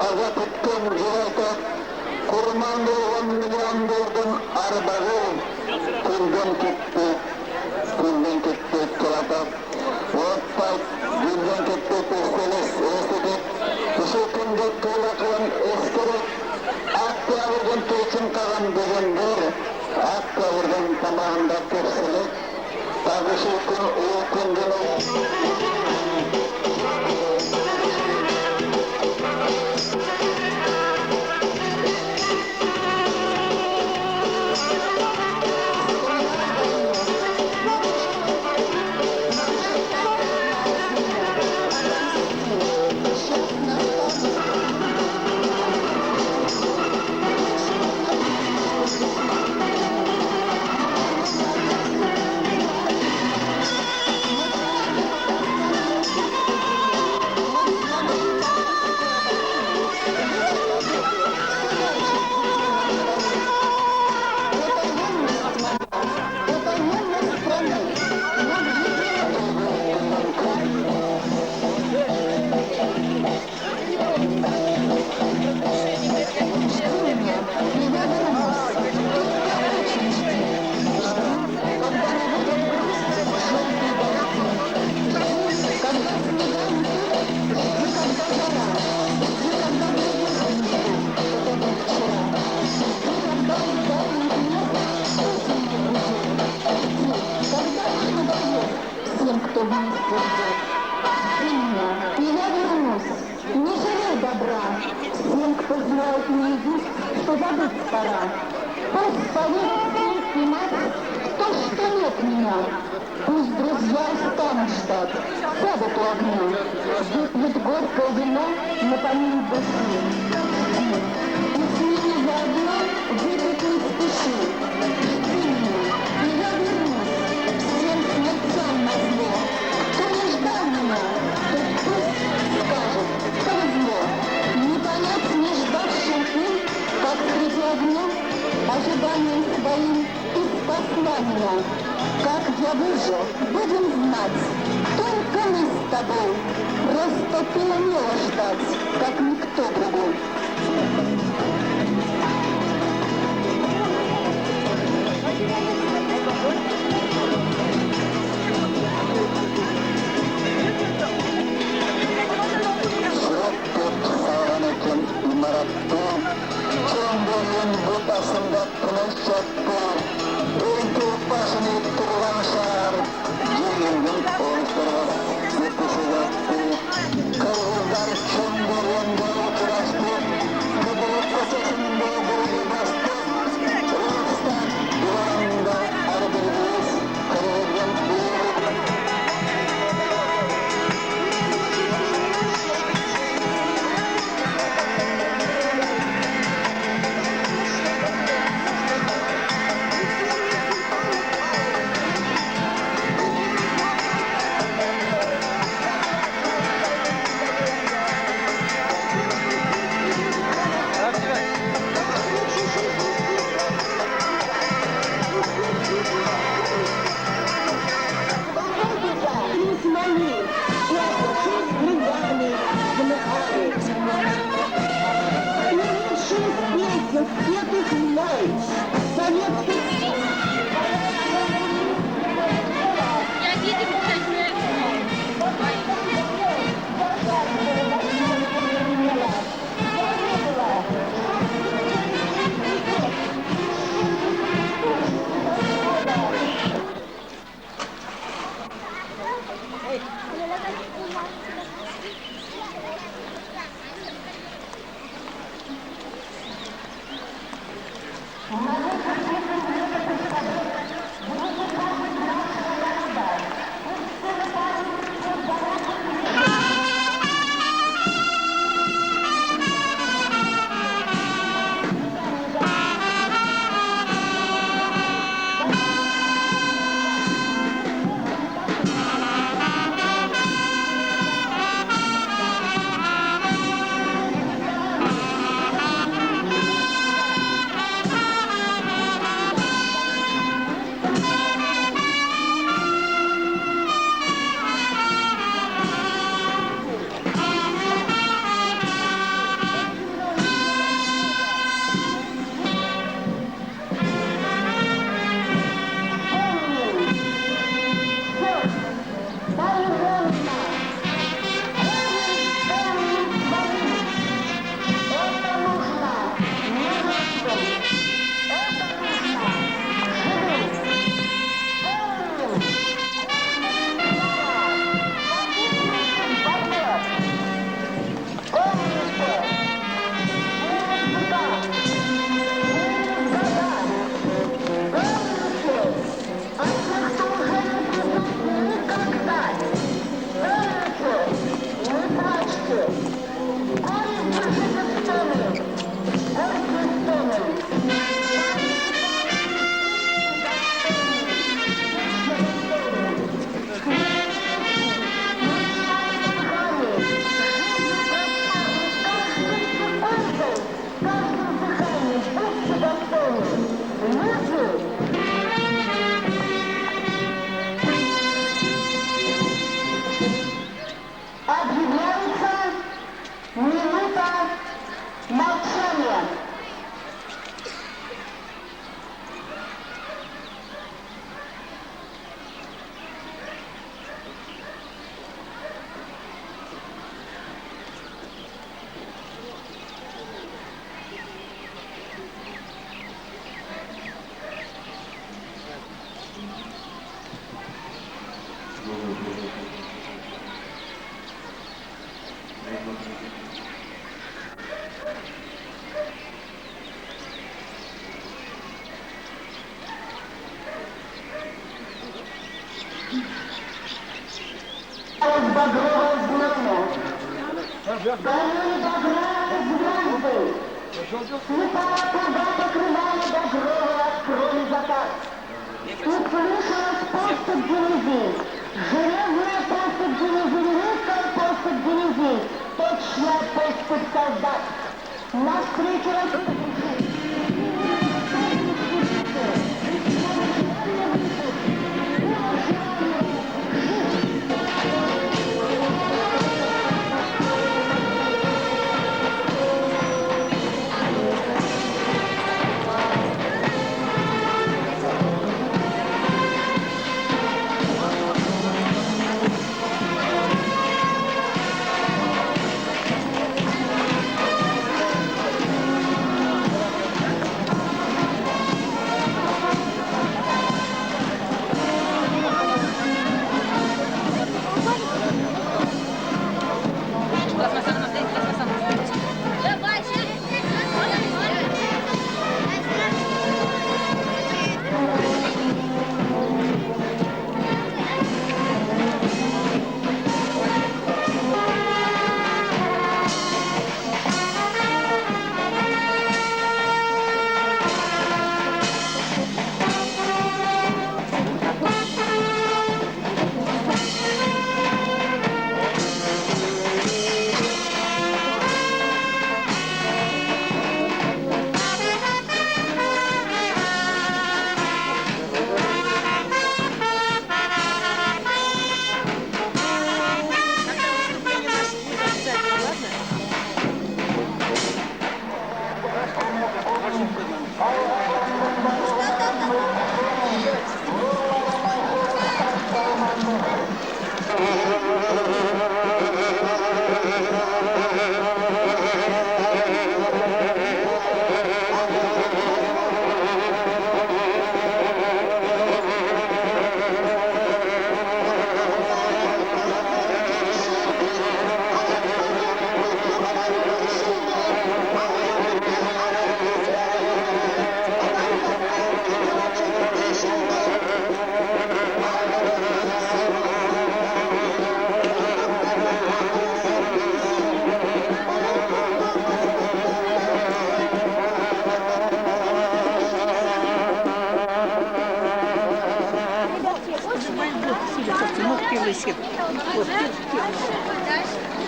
azat etken jirayta kurman bolgan milyonlardan arbağı kuldan gitti çolata Ottay gülden gitti peseles esidi Işıkında tuğlaklan eskeri Akya vurgun teçin kalan degendir Akya vurgun tamamında perselik Tağışıkın uykundunu Тем, кто вместе ждет. И я вернусь, не жалей добра. Всем, кто знает наизусть, что забыть пора. Пусть поверит сын и мать в то, что нет меня. Пусть друзья станут ждать, сядут у огня. Выпьют горькое вино на помин души. И с ними заодно выпить не спеши. Жди меня, и я вернусь. Всем смертям назло. Кто не ждал меня, тот пусть скажет, повезло. Не понять не ждавшим им, как среди огня, ожиданием своим и спасла меня. Как я выжил, будем знать, только мы с тобой. Просто ты умела ждать, как никто другой. Cemberin butasında tınış çöktü, ülke başını ittirgan şar, yeğilgin ortaya yetişi yattı. Kırgızlar cemberinde uçuraştı, Багровое знамя, горели багряные звезды, слепая пурга покрывала багровый открой закат. Услышалась поступь дивизии, железная поступь дивизии, великая поступь дивизии, точная поступь солдат. Навстречу распоряжению.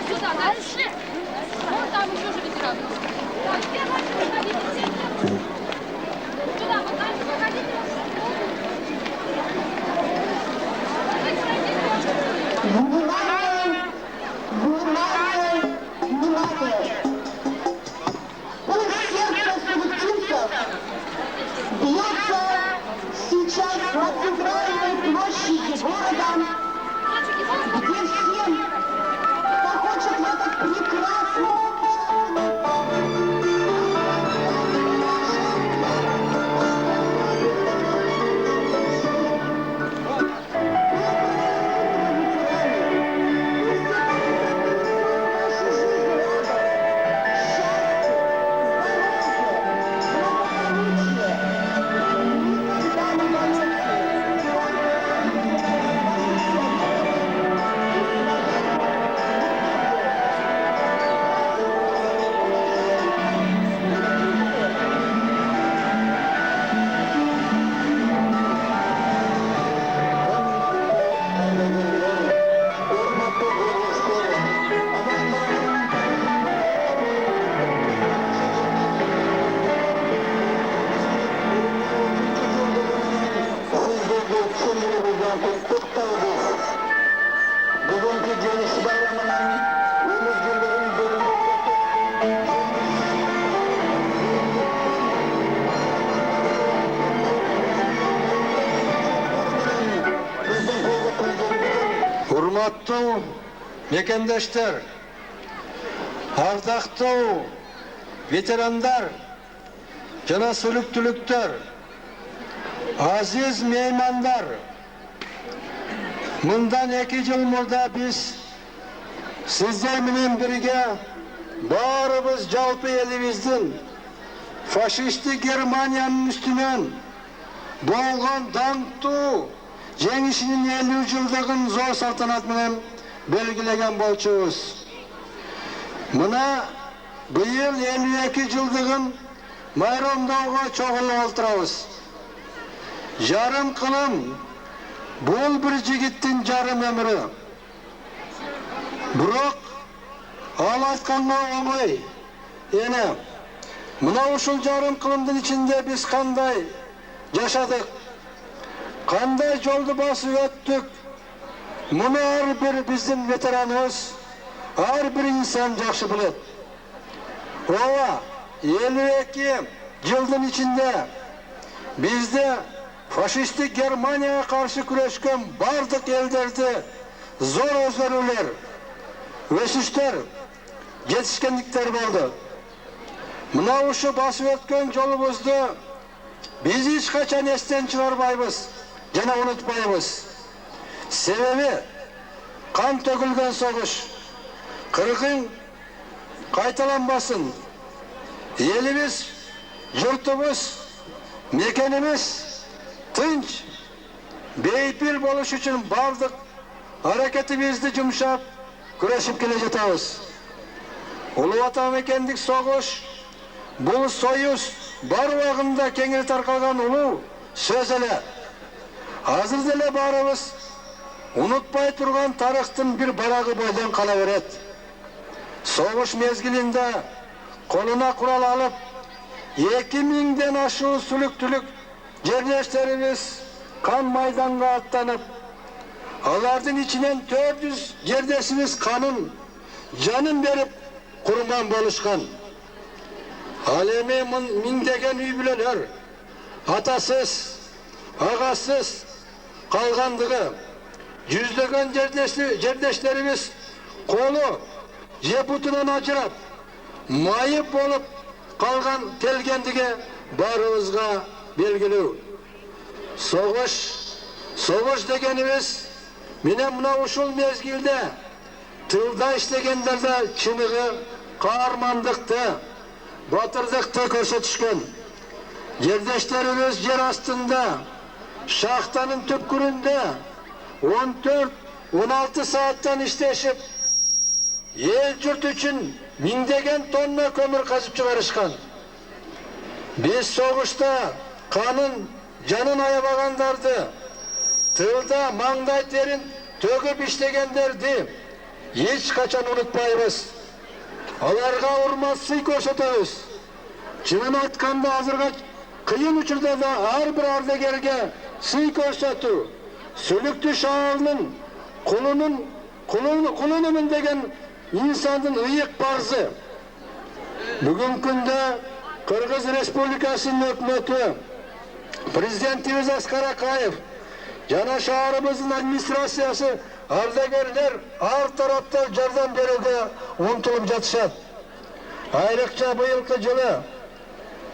Сюда, дальше. Вон там еще же ветеран. Сюда, вот дальше выходите. Внимание! Внимание! Внимание! Пусть сердце коллективцев бьется сейчас на центральной площади города, где всем, кто хочет в этот прекрасный Hurmatlı mekendaşlar, ardaktуу veteranlar, jana sülüktülükler, aziz mehmanlar, mындан 2 жыл murda biz sizler bilen birge barımız jalpı elimizden faşistik Germaniyanın üstünen bolgan dаңктуу жеңишинин 50 жылдыгын зор салтанат менен белгилеген болчубуз. Мына быйыл 52 жылдыгын майрамдауга чогулуп отурабыз. Жарым кылым бул бир жигиттин жарым өмүрү. Бирок ал айтканга оңой. Эне мына ушул жарым кылымдын ичинде биз кандай жашадык, кандай жолду басып өттүк. Муну ар бир биздин ветераныбыз, ар бир инсан жакшы билет. Ооба, 52 жылдын ичинде бизде фашисттик Германияга каршы күрөшкөн бардык элдерди зор өзгөрүүлөр, өсүштөр, жетишкендиктер болду. Мына ушу басып өткөн жолубузду biz hiç kaçan esten çıkarmayız, jana unutmayız. Sebebi kan tökülgen soğuş, kırgın kaytalanmasın. Elimiz, yurtumuz, mekanimiz tınç, beypil boluş için bardık hareketimizni jumshab kurashib kelejatamiz. Ulu Vatan mekendik soğuş, bu soyuz бар убагында кеңири таркалган улуу сөз эле. Азыр деле баарыбыз унутпай турган тарыхтын бир барагы бойдон кала берет. Согуш мезгилинде колуна курал алып 2000ден ашуу сүлүктүүлүк жерлештерибиз кан майданга аттанып, алардын ичинен 400 жердешибиз канын, жанын берип курман болушкан. Al эми миңдеген үй бүлөлөр атасыз, агасыз калгандыгы, жүздөгөн жердештерибиз колу же бутунан ажырап, майып болуп калган келгендиги баарыбызга белгилүү. Согуш дегенибиз менен мына ушул мезгилде тылда иштегендерде чыныгы, каармандыкты, батырдыкты көрсөтүшкөн. Жердештерибиз жер астында, шахтанын түпкүрүндө 14-16 сааттан иштешип, эл журт үчүн миңдеген тонна көмүр казып чыгарышкан. Биз согушта канын, жанын аябагандарды, тылда маңдай терин төгүп иштегендерди эч качан унутпайбыз. Аларга урмат сый көрсөтөбүз. Чынын айтканда азырга кыйын учурда да ар бир ардагерге сый көрсөтүү, Сүлүктүү шаарынын кулунумун деген инсандын ыйык парзы. Бүгүнкү күндө Кыргыз Республикасынын өкмөтү, президентибиз Аскар Акаев жана шаарыбыздын администрациясы ардагерлер ар тараптан жардам берүүгө умтулуп жатышат. Айрыкча быйылкы жылы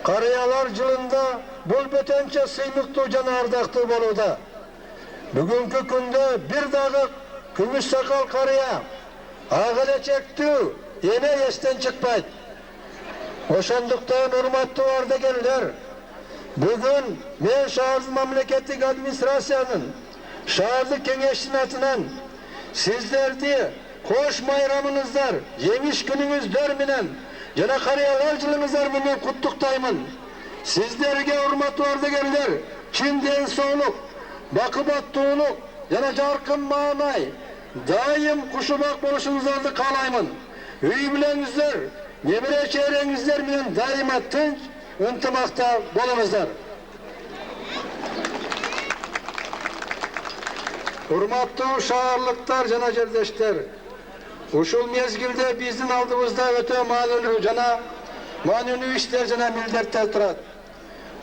карыялар жылында бул бөтөнчө сыймыктуу жана ардактуу болууда. Бүгүнкү күндө бир дагы күмүш сакал карыя, ак элечектүү эне эстен чыкпайт. Ошондуктан урматтуу ардагерлер, бүгүн мен шаардык мамлекеттик администрациянын, шаардык кеңештин атынан сиздерди кош майрамыңыздар, жеңиш күнүңүздөр менен жана карыялар жылыңыздар менен куттуктаймын. Сиздерге урматтуу ардагерлер, чын ден соолук, бакыбаттуулук жана жаркын маанай, дайым кушубак болушуңуздарды каалаймын. Үй бүлөңүздөр, небере чейреңиздер менен дайыма тынч, ынтымакта болуңуздар. Урматтуу шаарлыктар жана жердештер, ушул мезгилде биздин алдыбызда өтө маанилүү иштер жана милдеттер турат.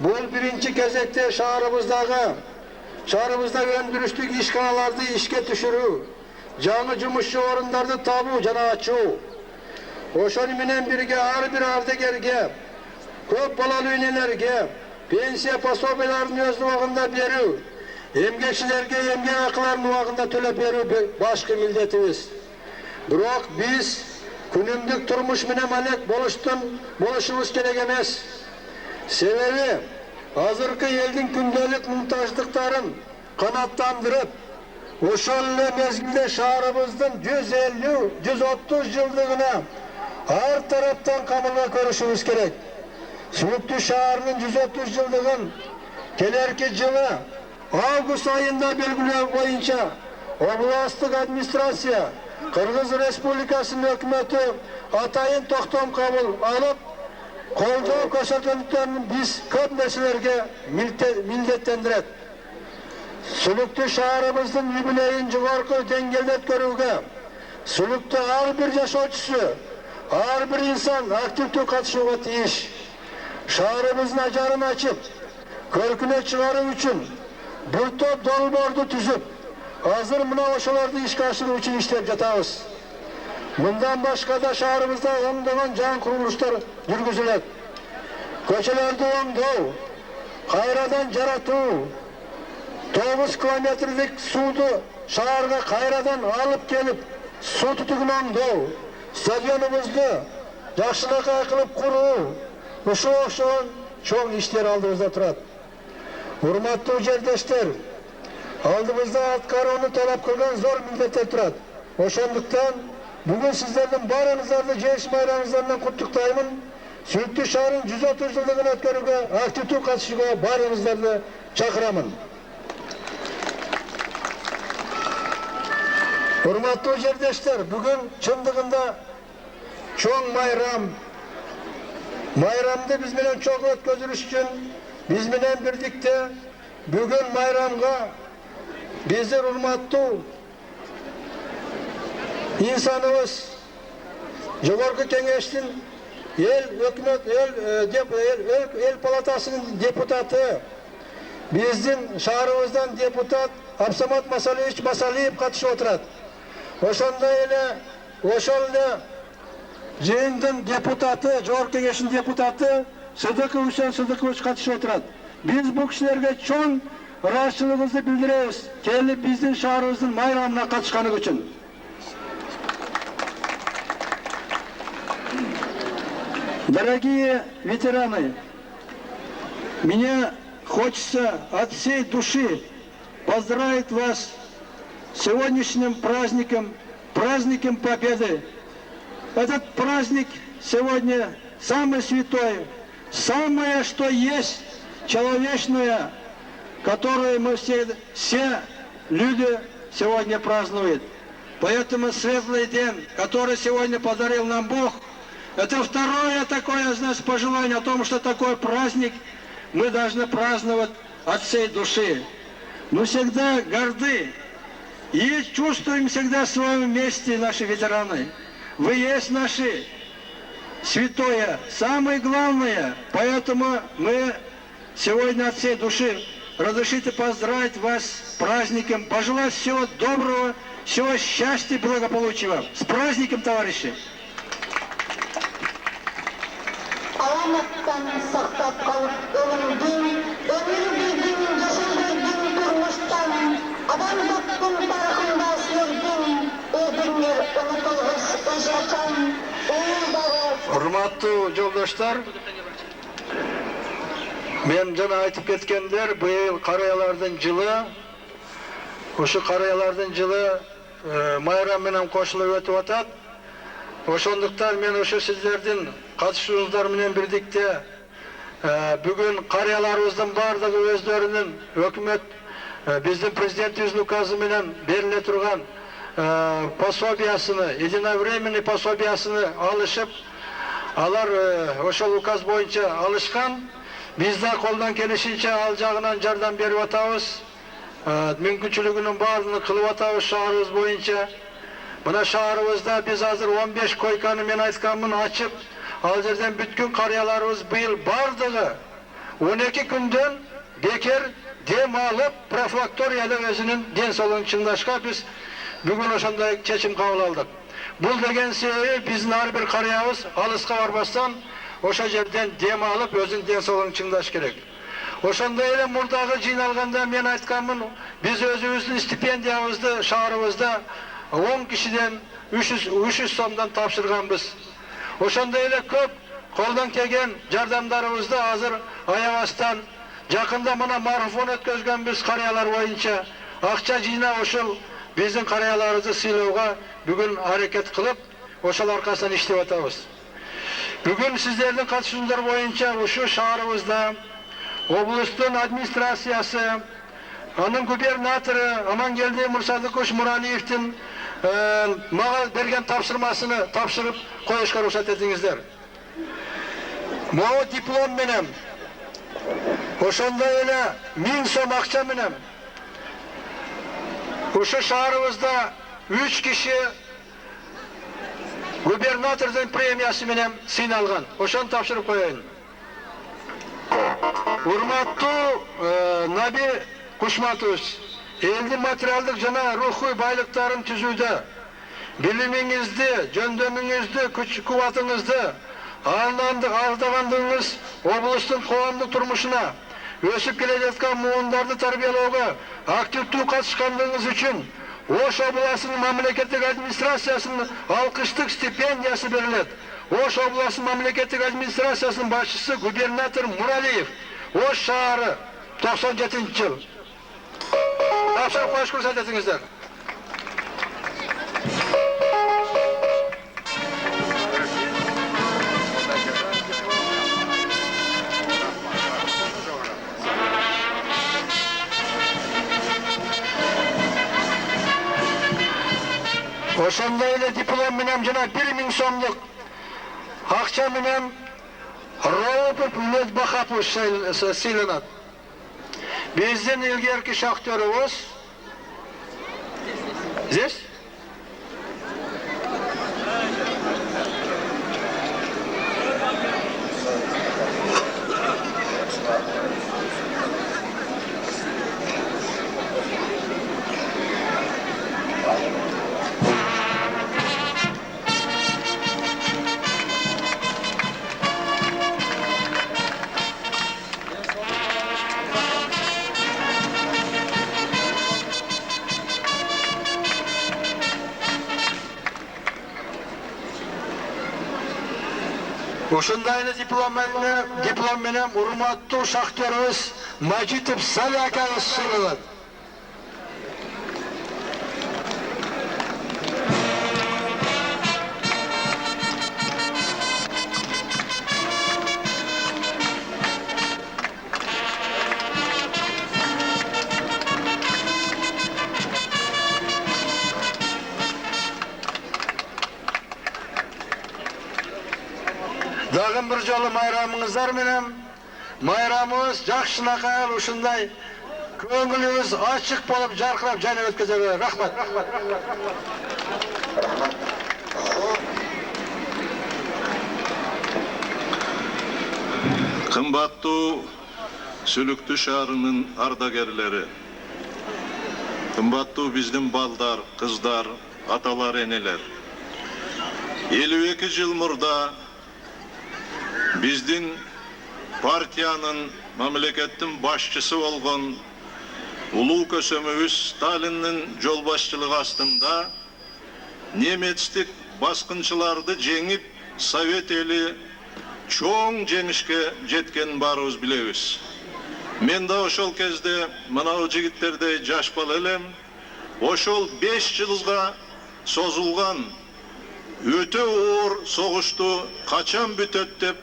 Бул биринчи кезекте шаарыбызда өндүрүштүк ишканаларды ишке түшүрүү, жаңы жумушчу орундарды табуу жана ачуу. Ошону менен бирге ар бир ардагерге, көп балалуу энелерге пенсия пособияларын өз убагында берүү, эмгекчилерге эмгек акыларын убагында төлөп берүү башкы милдетибиз. Biroq biz günümlük turmuş menen malek boluşumuz gerek emes. Sebebi hazırkı eldin gündelik muhtaçlıkların kanatlandırıp oşol ele mezgilde şaharımыздın 150-130 yıldığına her taraftan kamılga görüşümüz gerek. Suluklu şaharının 130 yıldığın kelerki yılı Ağustos ayında belgileme boyunca Oblastlık administrasiya Kırgız Respublikası'nın hükümeti atayın toxtom kabul alıp kolduğu koşartılıklarının biz köp meselelerge milletlendirek. Suluklu şaharımыздın yübileyin jogorku dengeldet görүүгө Suluklu her bir yaşaoçusu, her bir insan aktifte katışууга тийиш. Şaharımızın acarını açıp, körküne çıkarı üçün bir top dolbordu tüzüp, hazır mına oşalarda işe aşırı için işlep жатабыз. Bundan başka da şaharımızda ondan can kuruluşlar yürgüzület. Köçelerde ondou, kayradan jaratуу, 9 kilometrelik suudu şaharga kayradan alıp gelip su tutugunu ondou, stadionumuzdu jakşылыкка kılıp kuruu, uşu okşoğun çoğun işler aldığımızda turat. Hurmatlı жердештер, aldığımızda atkaroonu talep kılgan zor milletler turat. Oşonduktan bugün sizlerden barınızlarını Jeyş bayramınızlarından kutluktayımın. Sülüktü şaharın 130 yıldığını ötkörüge, aktifte katışıga barınızlarını çakıramın. Hurmatlı жердештер, bugün çındığında çoğun bayram. Bayramda biz bilen çok ötközülüş için biz bilen birlikte bugün bayramga bizler hurmatlı insanımız Jogorku Kengeştin el palatasının deputatı bizden şaharımızdan deputat Absamat Masaliyev katışıp oturat. Oşonda ele Jeyindin deputatı, Jogorku Kengeştin deputatı Sıdıkıvич katışıp oturat. Biz bu kişilerge çoğun rahatsızlığımızı bildiririz. Kelip bizden şaharımızın bayramına katışkanı için. Дорогие ветераны, мне хочется от всей души поздравить вас с сегодняшним праздником, праздником Победы. Этот праздник сегодня самый святой, самое, что есть человечное, которое мы все люди сегодня празднуют. Поэтому светлый день, который сегодня подарил нам Бог, это второе такое, значит, пожелание о том, что такой праздник мы должны праздновать от всей души. Мы всегда горды и чувствуем всегда в своем месте, наши ветераны. Вы есть наши святое, самое главное. Поэтому мы сегодня от всей души разрешите поздравить вас с праздником, пожелать всего доброго, всего счастья и благополучия вам. С праздником, товарищи! Alamattan saklap kalıp ölümdün, ömür bilgin, yaşadırdın durmuştan, adamzattın tarafında sürdün, ödünler unutulğuz yaşacan, oğulları. Hurmatlı жолдоштар, men jana aytıp ketkenler, bu yıl karayalardın жылы, uşu karayalardın жылы bayram menen koşulup ötüp atat. Oşonduktan men uşu sizlerden katışığınızlar menen birlikte bugün karayalarımızın bardığı özlerinin hükümet bizim prezidentimiz ukazı menen berile turgan пособиясыны, единовременный пособиясыны alışıp alar oşol ukaz boyunca alışkan. Biz de koldan kelişince alacağından jardan berip atabız. Mümkünçülüğünün barını kılıp atabız şaharımız boyunca. Buna şaharımızda biz hazır 15 koykanı men aytkanmın açıp al yerden bütün karayalarımız bu yıl bardığı 12 günden bekar dem alıp profilaktoriyalı özünün den soluğun çındaşka biz bugün oşanda çeçim kabul aldık. Bu degen sebebi bizin her bir karayabız alıska barbastan oşa yerden dem alıp özün den soluğun çındaş gerek. Oşanda ele murdağı jinalganda men aytkanmın biz özümüzdün stipendiyamızdı şaharımızda 10 kişiden 300 сомдон тапшырганбыз. Ошондой эле көп колдон келген жардамдарыбызды азыр аябастан жакында мына марафон өткөзгөнбүз карыялар боюнча. Акча жыйнап ошол биздин карыяларыбызды сыйлоого бүгүн аракет кылып, ошол аркасынан иштеп атабыз. Бүгүн сиздердин катышуңуздар боюнча ушу шаарыбызда облустун администрациясы, анын губернатору Амангелди Мурсадыкович Муралиевдин мага берген тапшырмасыны тапшырып коюшка уруксат этиңиздер. Могу диплом менен, ошондой эле 1000 сом акча менен ушу шаарыбызда 3 киши губернатордун премиясы менен сыйналган. Ошону тапшырып коеюн. Урматтуу Наби Кушматович, элдин материалдык жана рухуй байлыктарын түзүүдө билимиңизди, жөндөмүңүздү, күч-кубатыңызды алдагандыгыңыз облустун коомдук турмушуна өсүп келе жаткан муундарды тарбиялоого активдүү катышкандыгыңыз үчүн Ош областынын мамлекеттик администрациясынын алкыштык стипендиясы берилет. Ош областынын мамлекеттик администрациясынын башчысы губернатор Муралиев, Ош шаары 97-жыл. Тапшырып коюшка уруксат этиңиздер. Ошондой эле диплом менен жана 1000 сомдук акча менен Роупов Медбахапович сыйланат. Биздин илгерки шахтёрубуз здесь? Ушундай эле диплом менен урматтуу шахтёрубуз Мажитов Сали акаңыз сыйланат. Dagın bir jolu mayramыңыздар менен майрамыбыз жакшынакай ушундай көңүлүбүз ачык болуп жаркырап жана өткөзөгө. Рахмат. Кымбаттуу Сүлүктүү шаарынын ардагерлери, кымбаттуу биздин балдар, кыздар, аталар, энелер. 52 жыл мурда биздин партиянын, мамлекеттин башчысы болгон улуу көсөмүбүз Сталиндин жол башчылыгы астында немецтик баскынчыларды жеңип, Совет эли чоң жеңишке жеткенин баарыбыз билебиз. Мен да ошол кезде мынау жигиттердей жаш бала элем. Ошол 5 жылга созулган өтө оор согушту качан бүтөт деп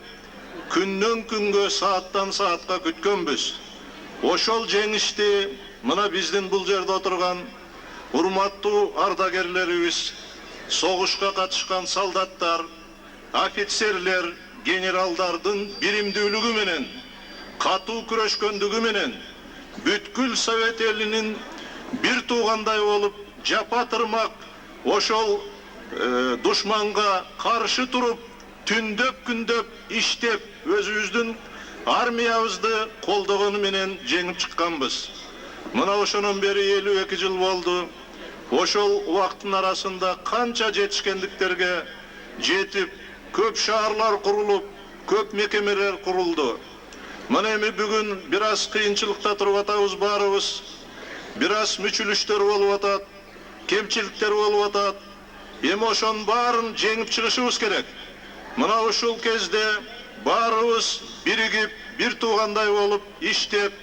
күндөн күнгө, сааттан саатка күткөнбүз. Ошол жеңишти мына биздин бул жерде отурган урматтуу ардагерлерибиз, согушка катышкан солдаттар, офицерлер, генералдардын биримдүүлүгү менен, катуу күрөшкөндүгү менен бүткүл Совет элинин бир туугандай болуп, жапа тырмак ошол душманга каршы туруп, түндөп күндөп иштеп, өзүбүздүн армиябызды колдогону менен жеңип чыкканбыз. Мына ошонун бери 52 жыл болду. Ошол убакыттын арасында канча жетишкендиктерге жетип, көп шаарлар курулуп, көп мекемелер курулду. Мына эми бүгүн бир аз кыйынчылыкта туруп атабыз баарыбыз. Бир аз мүчүлүштөр болуп атат, кемчиликтер болуп атат. Эми ошонун баарын жеңип чыгышыбыз керек. Мына ушул кезде баарыбыз биригип, бир туугандай болуп иштеп,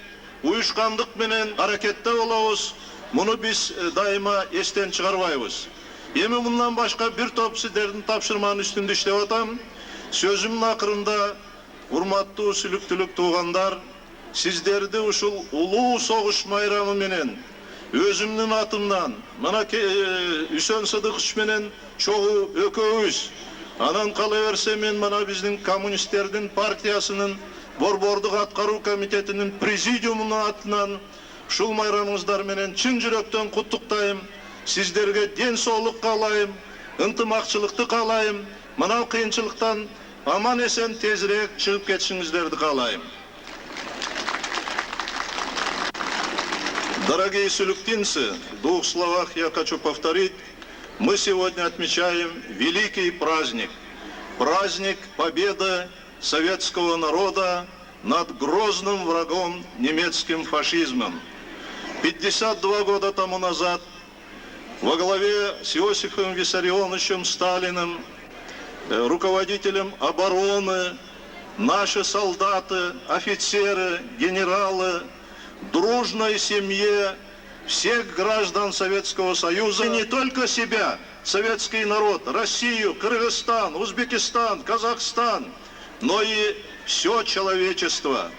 уюшкандык менен аракетте болобуз. Муну биз дайыма эстен чыгарбайбыз. Эми мындан башка бир топ сиздердин тапшырманын үстүндө иштеп атам. Сөзүмдүн акырында, урматтуу сүлүктүүлүк туугандар, сиздерди ушул улуу согуш майрамы менен өзүмдүн атымдан, мына Үсөн Сыдыкович менен чогуу экөөбүз, анан кала берсе мен мына биздин коммунисттердин партиясынын борбордук аткаруу комитетинин президиумунун атынан ушул майрамыңыздар менен чын жүрөктөн куттуктайм. Сиздерге ден соолук каалайм, ынтымакчылыкты каалайм. Мына кыйынчылыктан аман эсен тезирээк чыгып кетишиңиздерди каалайм. Дорогие сулюктинцы, в двух словах я хочу повторить, мы сегодня отмечаем великий праздник. Праздник победы советского народа над грозным врагом немецким фашизмом. 52 года тому назад во главе с Иосифом Виссарионовичем Сталиным, руководителем обороны, наши солдаты, офицеры, генералы, дружной семье всех граждан Советского Союза, и не только себя, советский народ, Россию, Кыргызстан, Узбекистан, Казахстан, но и все человечество.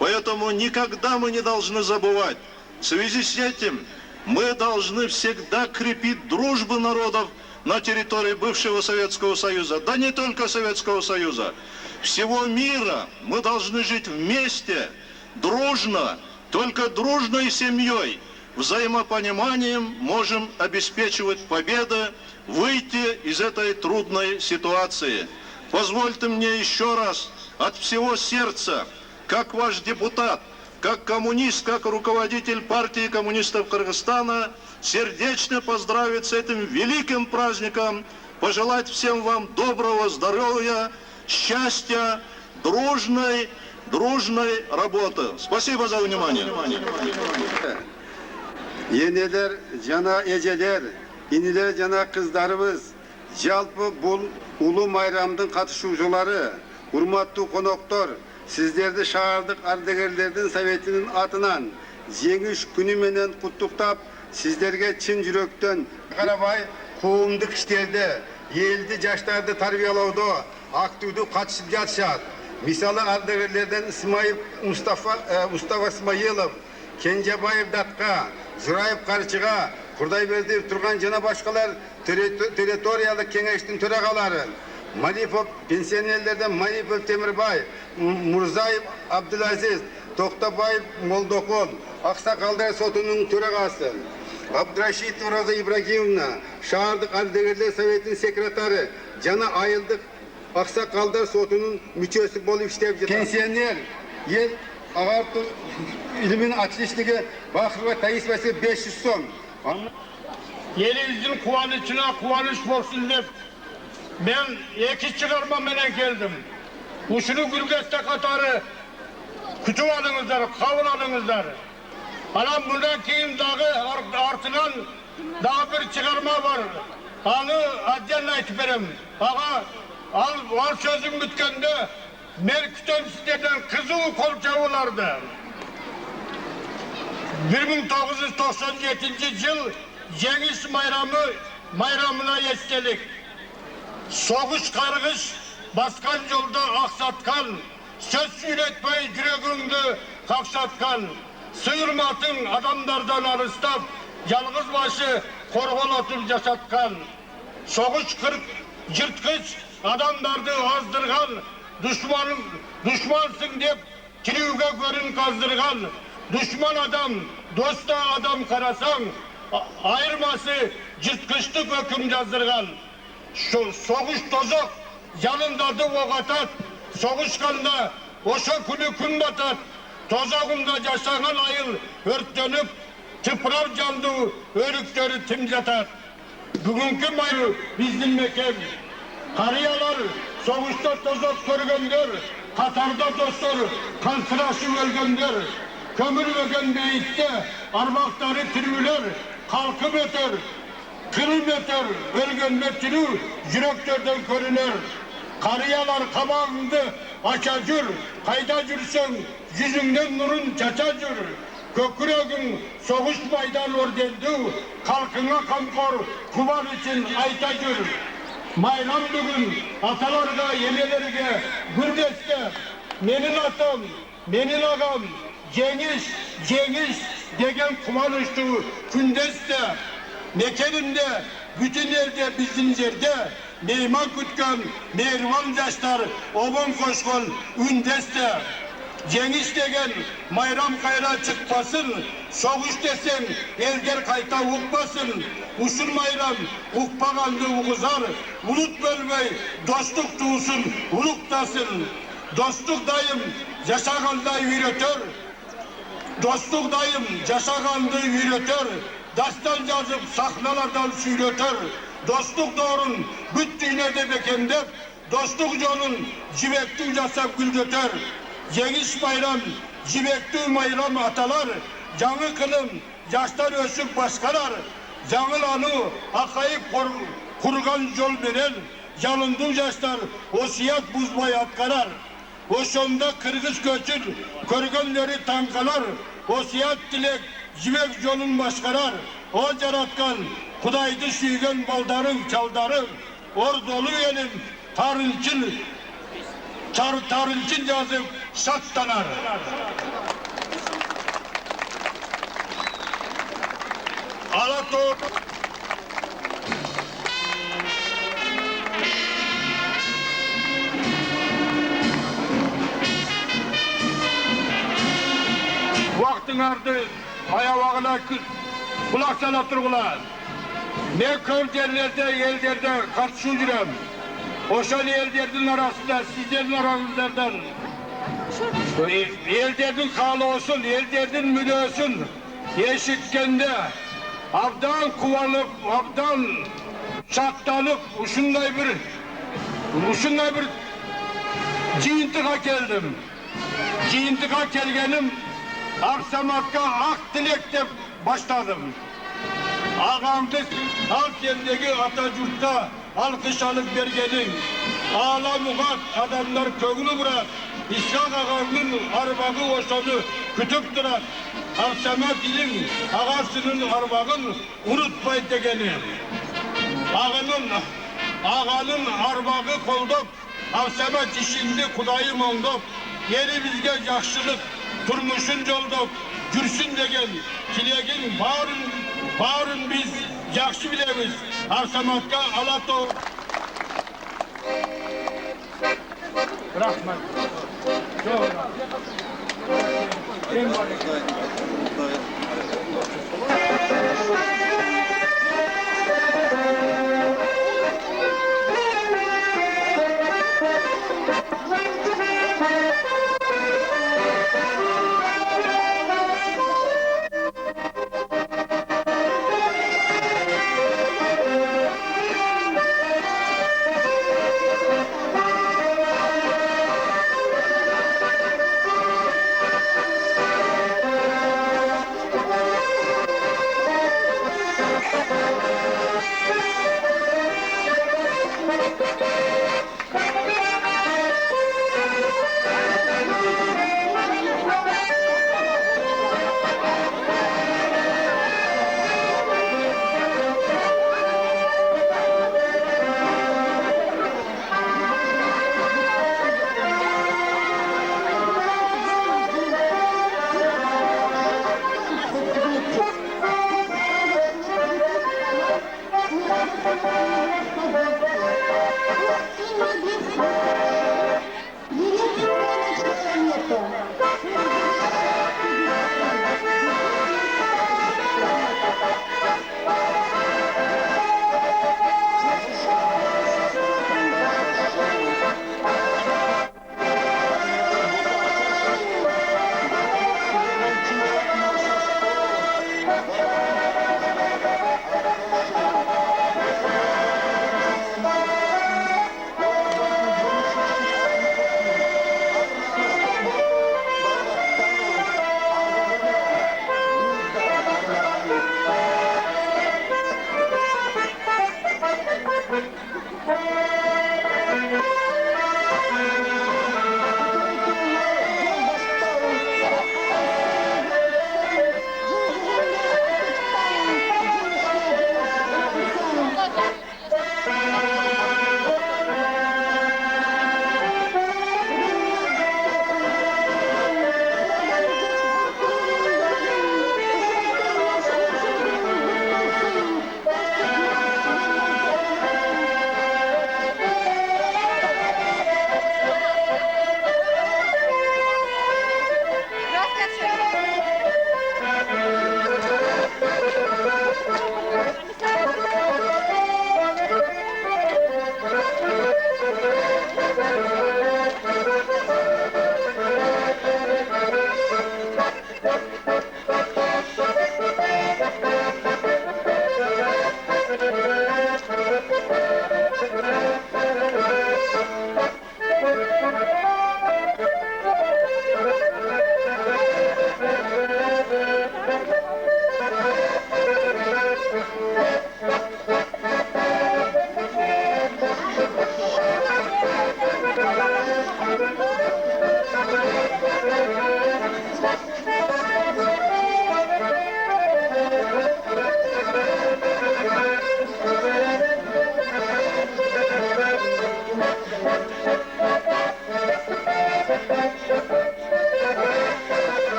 Поэтому никогда мы не должны забывать. В связи с этим мы должны всегда крепить дружбу народов на территории бывшего Советского Союза, да не только Советского Союза, всего мира. Мы должны жить вместе, дружно, только дружной семьей, взаимопониманием можем обеспечивать победу, выйти из этой трудной ситуации. Позвольте мне еще раз от всего сердца, как ваш депутат, как коммунист, как руководитель партии коммунистов Кыргызстана, сердечно поздравить с этим великим праздником, пожелать всем вам доброго здоровья, счастья, дружной работы. Спасибо за внимание. Енелер, жана эжелер, инилер жана кыздарыбыз, жалпы бул улуу майрамдын катышуучулары, урматтуу коноктор, сиздерди шаардык ардагерлердин советинин атынан жеңиш күнү менен куттуктап, сиздерге чын жүрөктөн карабай коомдук иштерде, элди жаштарды тарбиялоодо активдүү катышып жатышат. Мисалы ардагерлерден Мустафа Исмаилов, Кенжебаев Датка, Жураев Карчыга, Курдайбердиев Турган жана башкалар территориялык кеңештин төрагалары, Малипов пенсионерлерден Малипов Темирбай, Мурзаев Абдулазиз, Токтабаев Молдокон, Аксакалдар сотунун төрагасы, Абдрашитова Роза Ибрагимовна, шаардык ардагерлер советинин секретары, жана айылдык Аксакалдар сотунун мүчөсү болуп иштеп жатат. Пенсионер ел агартуу илимин отличниги Бахырова Таисовасы 500 сом. Еліміздің қуанышына қуаныш болсын деп, мен екі шығарма менен келдім. Ушуну Гүлгесте қатары күтіп алыңыздар, қабыл алыңыздар. Анан бұдан кейін дағы артынан дағы бір шығарма бар. Аны отдельно айтып берем. Аға, ал сөзім бүткенде, мен күтем сіздерден қызыл қол жабыларды. 1997 жыл Жеңіс майрамына естелік. Соғыш қарғыш басқан жолда ақсатқан, сөз сүйретпей жүрегіңді қақсатқан, сүйірматын адамдардан алыстап, жалғыз башы қорғалатып жасатқан. Соғыш жыртқыш адамдарды аздырған, дұшмансың деп тіреуге көрін қаздырған. Düşman adam, dosta adam karasan, ayırması cırtkışlık hüküm yazdırgan. Soğuş tozok, yanındadı ok atat, soğuşkanda oşa külü gün batat. Tozağında yaşanan ayıl örtlenip, tıprav candı örükleri timzatat. Bugünkü mayı bizim mekan, kariyalar, soğuşta tozok körgönler, Katarda dostlar, kansıraşı ölgönler. Kömür ve göndeyitte armakları tirüler, kalkıp öter. Kırıl öter, ölgün ötürü yüreklerden görünür. Kariyalar kabağında açacır, kayda жүрsen yüzünden nurun çaçacır. Köküregin soğuş maydan ordeldi, kalkına kankor kuvar için aytacır. Mayram bugün atalarga, yemelerge, gürdeste, menin atam, menin ağam, Cengiz, Cengiz degen kumanıştı kündeste. Mekeninde, bütün elde bizim yerde, meyman kütken, mehriban yaşlar, obon koşkon, ündeste. Cengiz degen mayram kayra çıkmasın, soğuş desen elder kayta ukmasın. Uşun mayram ukpagandı uğuzar, ulut bölmey, dostluk tuğsun, uluktasın. Dostluk dayım yaşaganday yürütür, dostluk dayım yaşagandı yürütür. Dastan yazıp sahnalardan söyletir. Dostluk doğrun büttüğünerde bekendep, dostluk yolun civekti yasap güldöter. Cengiz bayram, civekti mayram atalar, canı kılım, yaşlar ösüp başkalar. Canıl anı akayıp kurugan yol veren, yalındı yaşlar, osiyat buzmay atkalar. O sonda kırgız göçün, körgönleri tankalar, osiyat dilek, Civek yolun başkarar, o yaratkan, Kudaydı süygen baldarın, çaldarın, or dolu elim, tarılçın yazıp sattanar. Alator. Vaktin ardı, ayavağına kulak sala turgular. Ne köp yerlerde, yerlerde karşı yürüm. Oşan yerlerin arasında, sizlerin aranızlardan. Yerlerin kalı olsun, yerlerin müdü olsun. Yeşitkende, abdan kuvalıp, abdan çatlanıp, uşunday bir ciyintika geldim. Ciyintika kelgenim, Aksamak'a ak dilekte başladım. Ağamdık halk yerindeki Atatürk'te alkış alıp bergenin. Ağlamuğat adamlar köğünü bırak. İshak ağamın arbağı oşanı kütüp durar. Aksamak ilin ağasının arbağın unutmayın degeni. Ağanın arbağı koldup, Aksamak işinde kudayım olduk. Yeri bizge yaşlılık, turmuşun yolduk. Gürsün degen, kilegin bağırın biz yakşı bilemiz. Aksamak'a alato. Rahmet. Çok Thank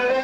you.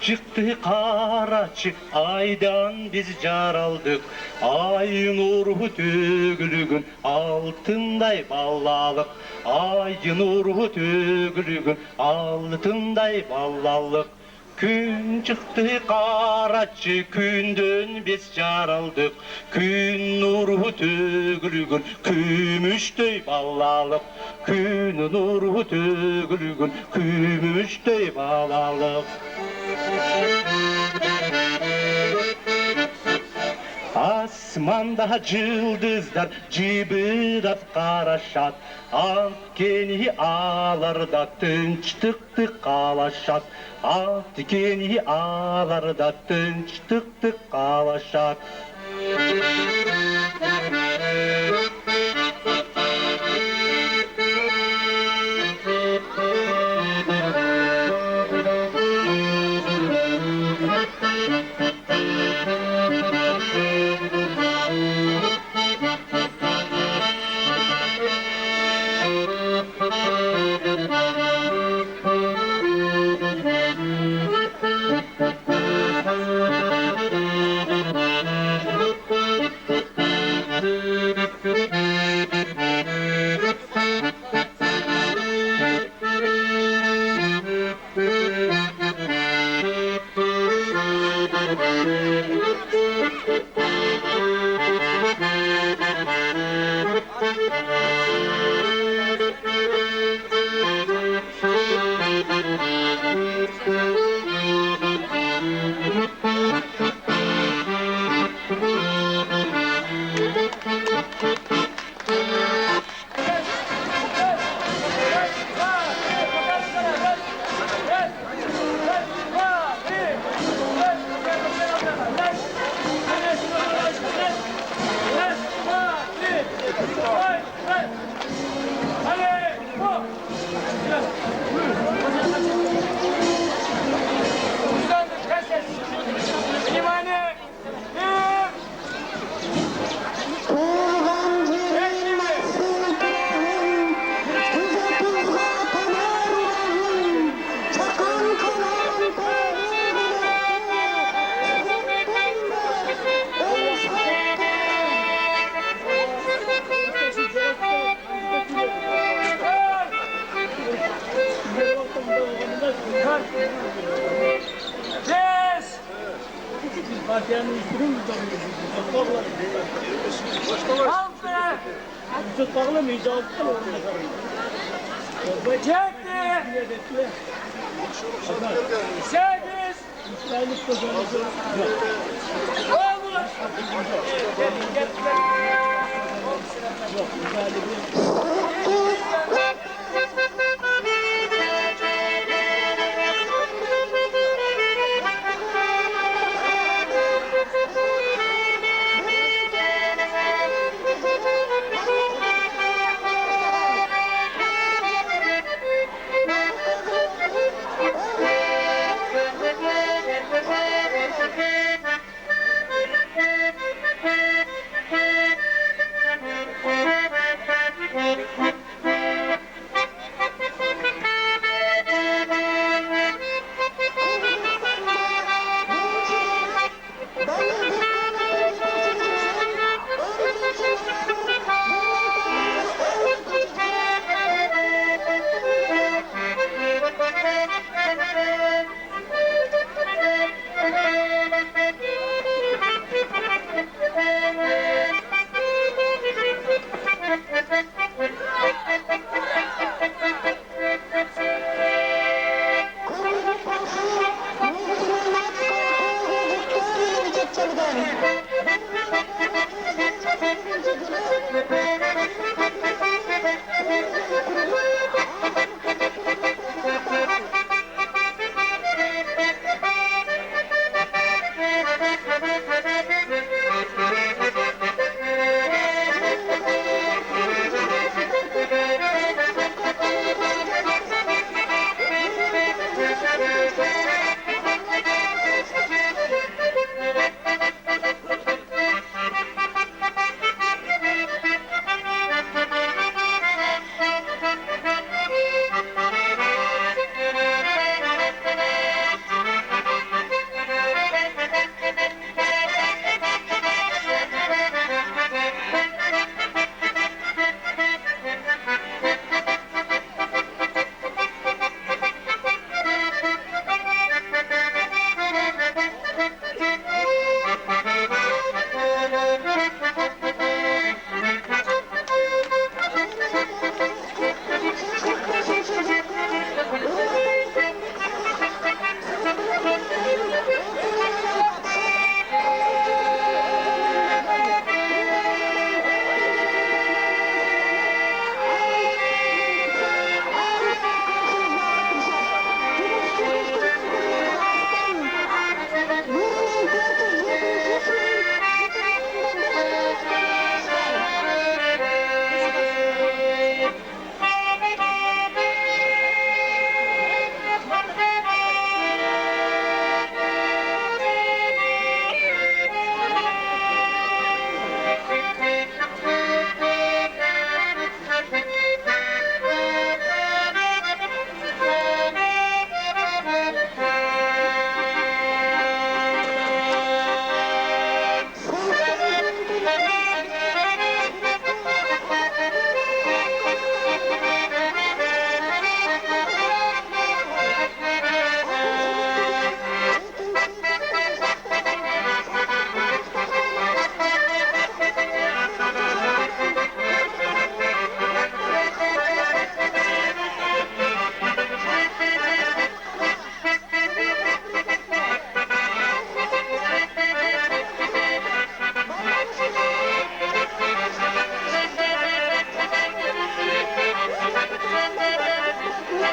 çıktı karaçı, aydan biz jaraldık. Ayın urhu tügülügün altınday ballalık. Ayın urhu tügülügün altınday ballalık. Gün çıktı karaçı, günden biz jaraldık. Gün nuru tügülgün, kümüştey ballalık. Gün nuru tügülgün, kümüştey ballalık. Asmanda yıldızlar cibrat karaşat. Alt geni ağlarda tınçtıktı kalaşat. Alt geni ağlarda tınçtıktı kalaşat.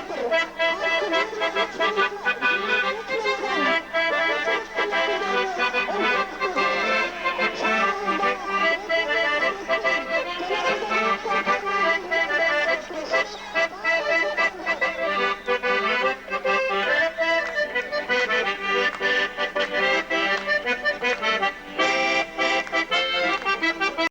жатыр.